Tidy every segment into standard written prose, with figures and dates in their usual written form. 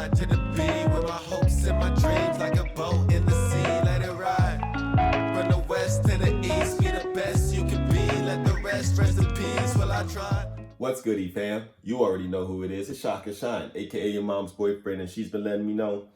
ride to the beat with my hopes and my dreams like a boat in the sea. Let it ride from the west to the east. Be the best you can be. Let the rest in peace while I try. What's goody, fam? You already know who it is. It's ShakaShine, aka your mom's boyfriend, and she's been letting me know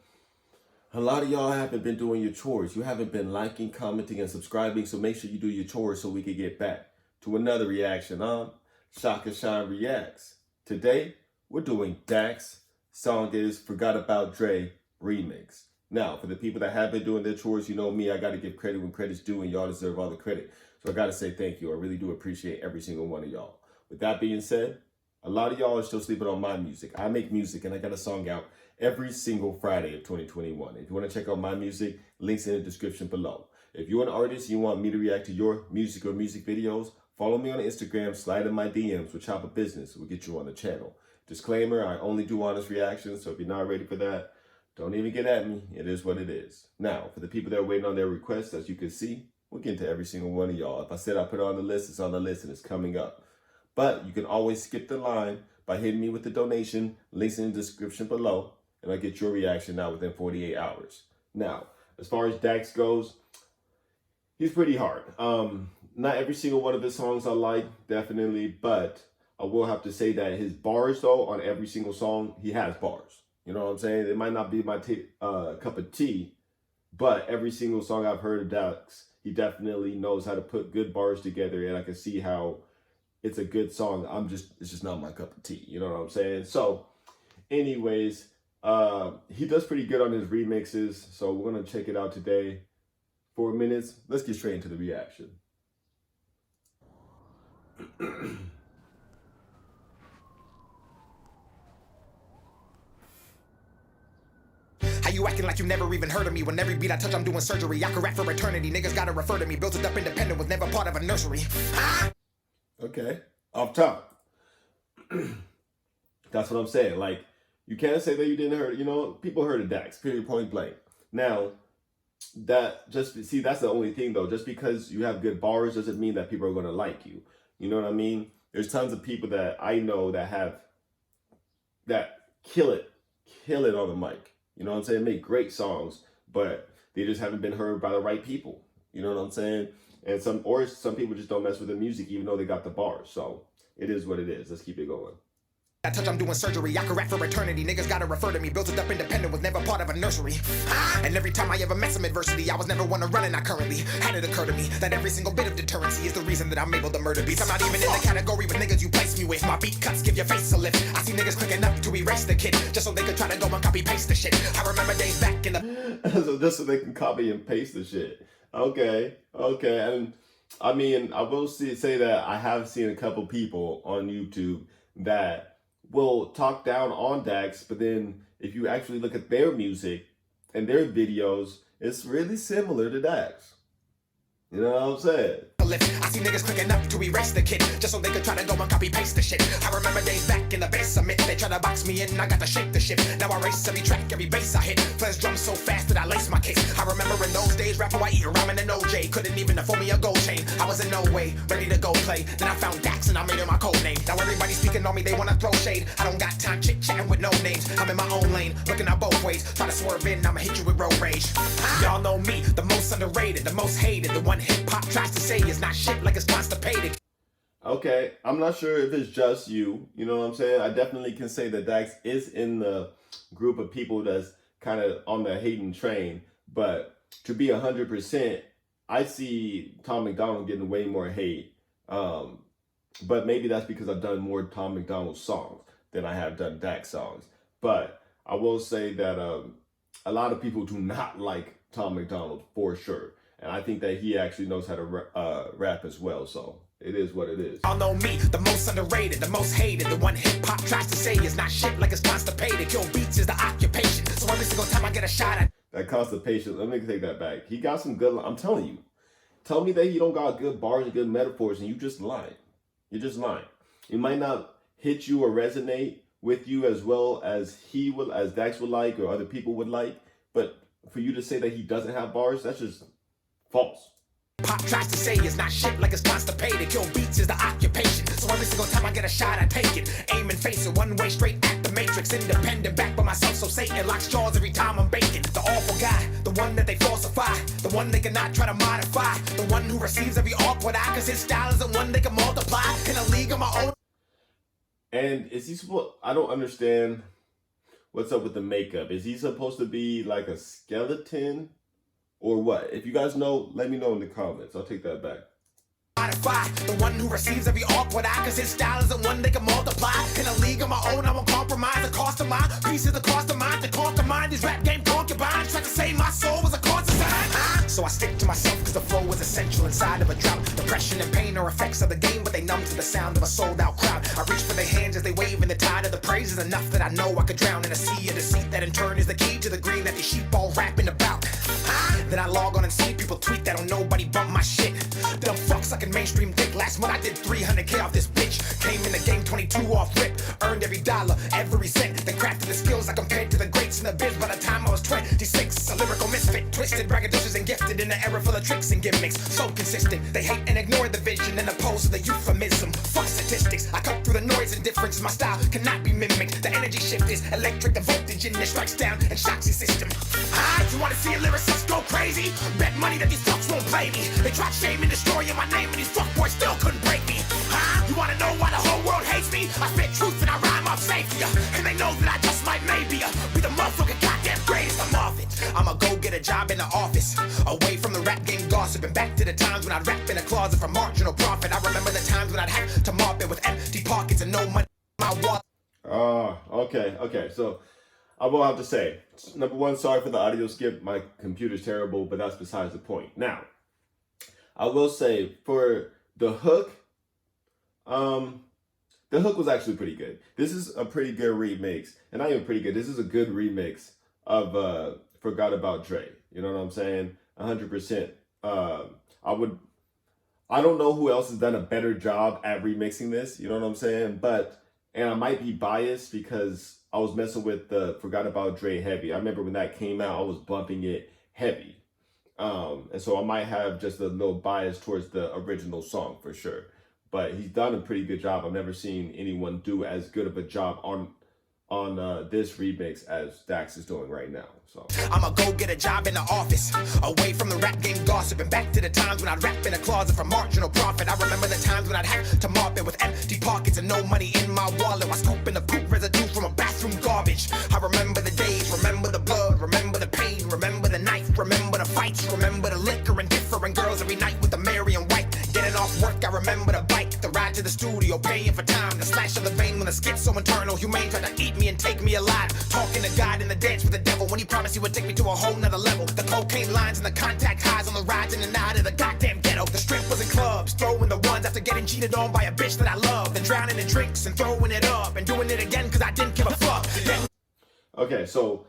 a lot of y'all haven't been doing your chores. You haven't been liking, commenting, and subscribing, so make sure you do your chores so we can get back to another reaction on ShakaShine Reacts. Today, we're doing Dax. Song is Forgot About Dre remix. Now, for the people that have been doing their chores, you know me, I got to give credit when credit's due, and y'all deserve all the credit. So I got to say thank you. I really do appreciate every single one of y'all. With that being said, a lot of y'all are still sleeping on my music. I make music, and I got a song out every single Friday of 2021. If you want to check out my music, links in the description below. If you're an artist and you want me to react to your music or music videos, follow me on Instagram, slide in my DMs with Chopper Business. We'll get you on the channel. Disclaimer, I only do honest reactions, so if you're not ready for that, don't even get at me. It is what it is. Now, for the people that are waiting on their requests, as you can see, we'll get into every single one of y'all. If I said I put it on the list, it's on the list and it's coming up. But you can always skip the line by hitting me with the donation, links in the description below, and I'll get your reaction now within 48 hours. Now, as far as Dax goes, he's pretty hard. Not every single one of his songs I like, definitely, but I will have to say that his bars, though, on every single song, he has bars. You know what I'm saying? It might not be my cup of tea, but every single song I've heard of Dax, he definitely knows how to put good bars together, and I can see how it's a good song. It's just not my cup of tea. You know what I'm saying? So, anyways, he does pretty good on his remixes, so we're gonna check it out today. 4 minutes. Let's get straight into the reaction. How you acting like you never even heard of me? When every beat I touch, I'm doing surgery. I can rap for eternity. Niggas gotta refer to me. Built it up independent, was never part of a nursery. Okay, off top. That's what I'm saying. Like, you can't say that you didn't hear, you know, people heard of Dax, period, point blank. Now, that's the only thing though. Just because you have good bars doesn't mean that people are gonna like you. You know what I mean? There's tons of people that I know that kill it on the mic. You know what I'm saying? Make great songs, but they just haven't been heard by the right people. You know what I'm saying? And some people just don't mess with the music even though they got the bars. So it is what it is. Let's keep it going. I touch, I'm doing surgery. I can rap for eternity. Niggas gotta refer to me. Built it up independent, was never part of a nursery. And every time I ever met some adversity, I was never one to run, and I currently had it occur to me that every single bit of deterrency is the reason that I'm able to murder beats. I'm not even in the category with niggas you place me with. My beat cuts give your face a lift. I see niggas clicking up to erase the kid just so they could try to go and copy paste the shit. I remember days back in the so just so they can copy and paste the shit. Okay. And I mean, I will say that I have seen a couple people on YouTube that will talk down on Dax, but then if you actually look at their music and their videos, it's really similar to Dax. You know what I'm saying? I see niggas clicking up to erase the kid just so they could try to go and copy paste the shit. I remember days back in the basement, they try to box me in, I got to shake the shit. Now I race every track, every bass I hit. Flash drums so fast that I lace my case. I remember in those days, rap Hawaii, rhyming an OJ. Couldn't even afford me a gold chain. I was in no way ready to go play. Then I found Dax and I made it my code name. Now everybody speaking on me, they wanna throw shade. I don't got time chit-chatting with no names. I'm in my own lane, looking out both ways. Try to swerve in, I'ma hit you with road rage. Y'all know me, the most underrated, the most hated. The one hip-hop tries to say is not shit like it's constipated. Okay, I'm not sure if it's just you. You know what I'm saying? I definitely can say that Dax is in the group of people that's kind of on the hating train. But to be 100%, I see Tom MacDonald getting way more hate. But maybe that's because I've done more Tom MacDonald songs than I have done Dax songs. But I will say that a lot of people do not like Tom MacDonald for sure. And I think that he actually knows how to rap as well. So it is what it is. Y'all know me, the most underrated, the most hated. The one hip-hop tries to say is not shit like it's constipated. Kill beats is the occupation. So every single time I get a shot at that constipation, let me take that back. He got some good, I'm telling you. Tell me that he don't got good bars and good metaphors and you just lying. You're just lying. It might not hit you or resonate with you as well as as Dax would like or other people would like. But for you to say that he doesn't have bars, that's just false. Pop tries to say it's not shit like it's constipated. Kill beats is the occupation. So every single time I get a shot, I take it. Aim and face it one way straight at the matrix, independent, back by myself, so Satan locks jaws every time I'm baking. The awful guy, the one that they falsify, the one they cannot try to modify, the one who receives every awkward eye, cause his style isn't one they can multiply, in a league of my own. And is he supposed, I don't understand what's up with the makeup. Is he supposed to be like a skeleton or what? If you guys know, let me know in the comments. I'll take that back. Modify, the one who receives every awkward eye, cause his style isn't one they can multiply, in a league of my own. I won't compromise the cost of mine, pieces the cost of mine, to conquer mine, these rap game concubines try to say my soul was a concubine. So I stick to myself cause the flow is essential inside of a drought. Depression and pain are effects of the game, but they numb to the sound of a sold out crowd. I reach for their hands as they wave in the tide of the praise is enough that I know I could drown in a sea of deceit that in turn is the key to the green that these sheep all rapping about. Then I log on and see people tweet that don't nobody bump my shit. Dumb fuck sucking mainstream dick. Last month I did 300K off this bitch. Came in the game 22 off rip. Earned every dollar, every cent. Then crafted the skills I compared to the greats in the biz. By the time I was 26, a lyrical misfit. Twisted, braggadocious, and gifted in an era full of tricks and gimmicks. So consistent, they hate and ignore the vision and oppose to the euphemism. Fuck statistics, I cut through the noise and difference. My style cannot be mimicked. The energy shift is electric, the voltage in it strikes down and shocks your system. You wanna see a lyricist go crazy? Bet money that these fucks won't play me. They tried shaming, destroying my name, and these fuckboys still couldn't break me. You wanna know why the whole world hates me? I spit truth and I rhyme off safety, and they know that I just might maybe be the motherfucking goddamn greatest. I'm off it. I'ma go get a job in the office, away from the rap game gossip, and back to the times when I'd rap in a closet for marginal profit. I remember the times when I'd have to mop it with empty pockets and no money in my wallet. Okay. So I will have to say, number one, sorry for the audio skip. My computer's terrible, but that's besides the point. Now, I will say for the hook was actually pretty good. This is a pretty good remix, and not even pretty good. This is a good remix of Forgot About Dre. You know what I'm saying? 100%. I don't know who else has done a better job at remixing this. You know what I'm saying? And I might be biased because I was messing with the Forgot About Dre heavy. I remember when that came out, I was bumping it heavy. And so I might have just a little bias towards the original song for sure. But he's done a pretty good job. I've never seen anyone do as good of a job on this remix as Dax is doing right now. So I'ma go get a job in the office, away from the rap game gossip, and back to the times when I'd rap in a closet for marginal profit. I remember the times when I'd have to mop it with empty pockets and no money in my wallet, while scooping the poop residue from a bathroom garbage. I remember the days, remember the blood, remember the pain, remember the night, remember the fights, remember the liquor and different girls every night with the Mary and White. Getting off work, I remember the bike, the ride to the studio, paying for time, the slash of the vein when the skit's so internal, humane tried to eat me and take me alive. Talking to God in the dance with the devil when he promised he would take me to a whole nother level. The cocaine lines and the contact highs on the rides in and out of the goddamn ghetto. The strip was in clubs, throwing the ones after getting cheated on by a bitch that I love, then drowning in drinks and throwing it up and doing it again cause I didn't give a fuck. okay, so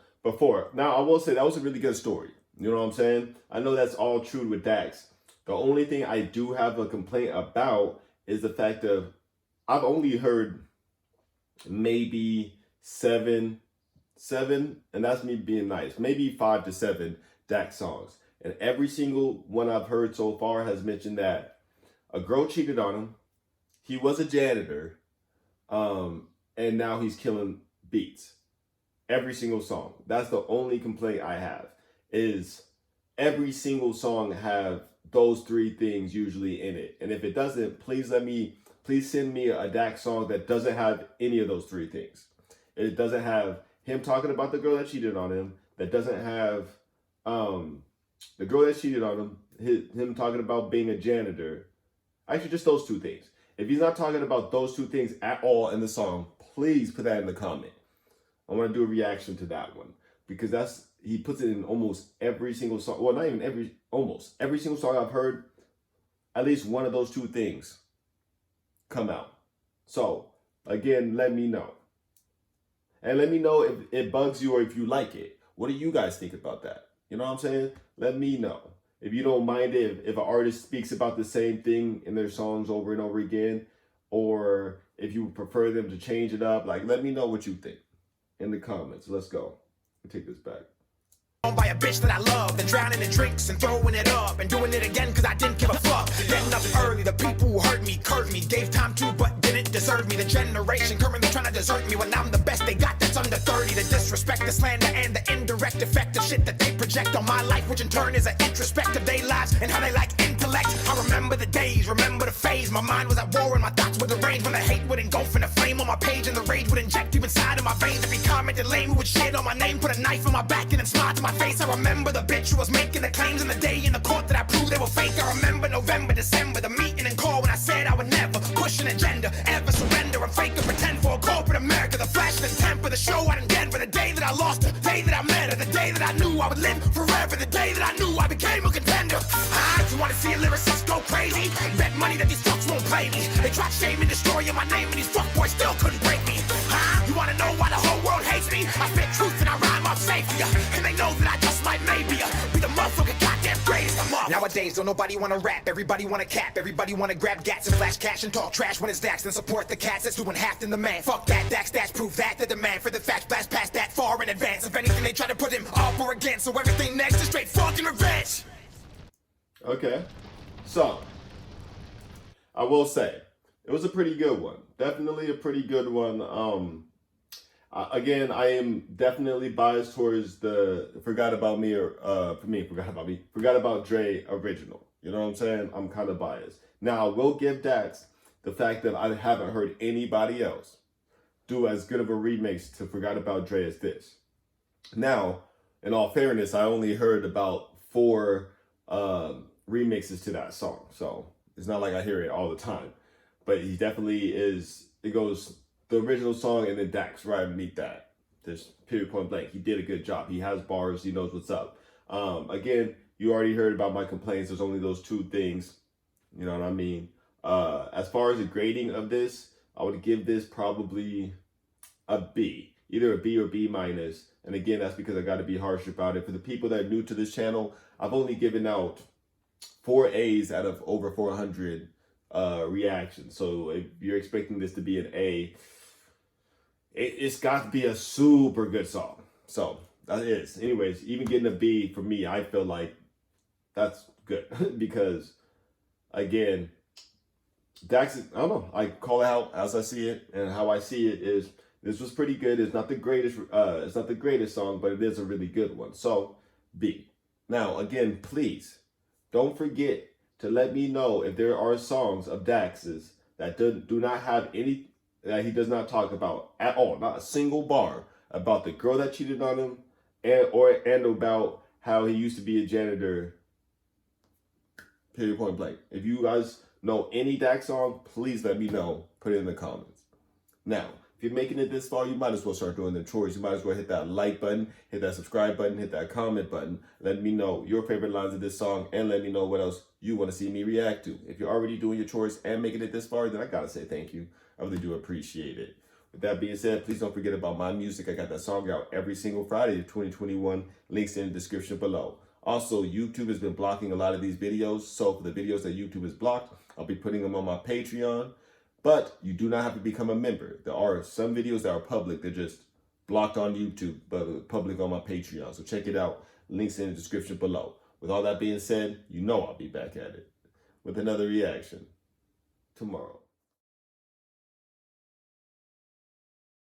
now I will say that was a really good story. You know what I'm saying? I know that's all true with Dax. The only thing I do have a complaint about is the fact of I've only heard maybe seven, and that's me being nice, maybe 5 to 7 Dax songs. And every single one I've heard so far has mentioned that a girl cheated on him, he was a janitor, and now he's killing beats. Every single song. That's the only complaint I have, is every single song have those 3 things usually in it. And if it doesn't, please send me a Dax song that doesn't have any of those 3 things. It doesn't have him talking about the girl that cheated on him, that doesn't have the girl that cheated on him, him talking about being a janitor. Actually, just those 2 things. If he's not talking about those 2 things at all in the song, please put that in the comment. I want to do a reaction to that one, because he puts it in almost every single song. Well, not even almost every single song I've heard, at least one of those 2 things come out. So again, let me know. And let me know if it bugs you or if you like it. What do you guys think about that? You know what I'm saying? Let me know. If you don't mind it, if an artist speaks about the same thing in their songs over and over again, or if you prefer them to change it up, like, let me know what you think in the comments. Let's go. Take this back. by a bitch that I love, then drowning in drinks and throwing it up and doing it again cause I didn't give a fuck. Getting up early, the people who hurt me, curved me, gave time to but didn't deserve me. The generation currently trying to desert me when I'm the best they got that's under 30. The disrespect, the slander, and the indirect effect of shit that they project on my life, which in turn is an introspect of their lives and how they like intellect. I remember the days, remember the phase. My mind was at war and my thoughts were deranged when the hate would engulf in a flame on my page and the rage would inject deep inside of my veins. Every comment that lame who would shit on my name, put a knife on my back and then smile to my face. I remember the bitch who was making the claims in the day in the court that I proved they were fake. I remember November, December, the meeting and call when I said I would never push an agenda, ever surrender and fake and pretend for a corporate America. The flash and the temper, the show out in Denver, the day that I lost her, the day that I met her, the day that I knew I would live forever, the day that I knew I became a contender. If you wanna see a lyricist go crazy, bet money that these fucks won't play me. They tried shaming, destroying my name, and these fuckboys still couldn't break me. You wanna know why the whole world hates me? I spit truth and I rhyme off safety, and they know that I just might maybe be the motherfucking goddamn greatest. I'm up. Nowadays, don't nobody wanna rap, everybody wanna cap, everybody wanna grab gats and flash cash and talk trash when it's Dax, then support the cats that's doing half than the man. Fuck that, Dax, that's proof that the demand for the facts blast past that far in advance. If anything, they try to put him up or against, so everything next is straight fucking revenge. Okay, so I will say it was a pretty good one. Definitely a pretty good one. Again, I am definitely biased towards the Forgot About Dre original. You know what I'm saying? I'm kind of biased. Now, I will give Dax the fact that I haven't heard anybody else do as good of a remix to Forgot About Dre as this. Now, in all fairness, I only heard about 4 remixes to that song, so it's not like I hear it all the time. But he definitely is. It goes the original song and then Dax right underneath that. Just period, point blank. He did a good job. He has bars. He knows what's up. Again, you already heard about my complaints. There's only those 2 things. You know what I mean? As far as the grading of this, I would give this probably a B. Either a B or B minus. And again, that's because I got to be harsh about it. For the people that are new to this channel, I've only given out 4 A's out of over 400 reactions. So if you're expecting this to be an A, it's got to be a super good song. So that is. Anyways, even getting a B for me, I feel like that's good because, again, Dax, I don't know. I call it out as I see it, and how I see it is this was pretty good. It's not the greatest. It's not the greatest song, but it is a really good one. So B. Now again, please don't forget to let me know if there are songs of Dax's that do not have any, that he does not talk about at all, not a single bar about the girl that cheated on him, and about how he used to be a janitor. Period, point blank. If you guys know any Dax song, please let me know. Put it in the comments. Now, if you're making it this far, you might as well start doing the chores. You might as well hit that like button, hit that subscribe button, hit that comment button. Let me know your favorite lines of this song, and let me know what else you want to see me react to. If you're already doing your chores and making it this far, then I gotta say thank you. I really do appreciate it. With that being said, please don't forget about my music. I got that song out every single Friday of 2021. Links in the description below. Also, YouTube has been blocking a lot of these videos. So for the videos that YouTube has blocked, I'll be putting them on my Patreon. But you do not have to become a member. There are some videos that are public. They're just blocked on YouTube, but public on my Patreon. So check it out. Links in the description below. With all that being said, you know I'll be back at it with another reaction tomorrow.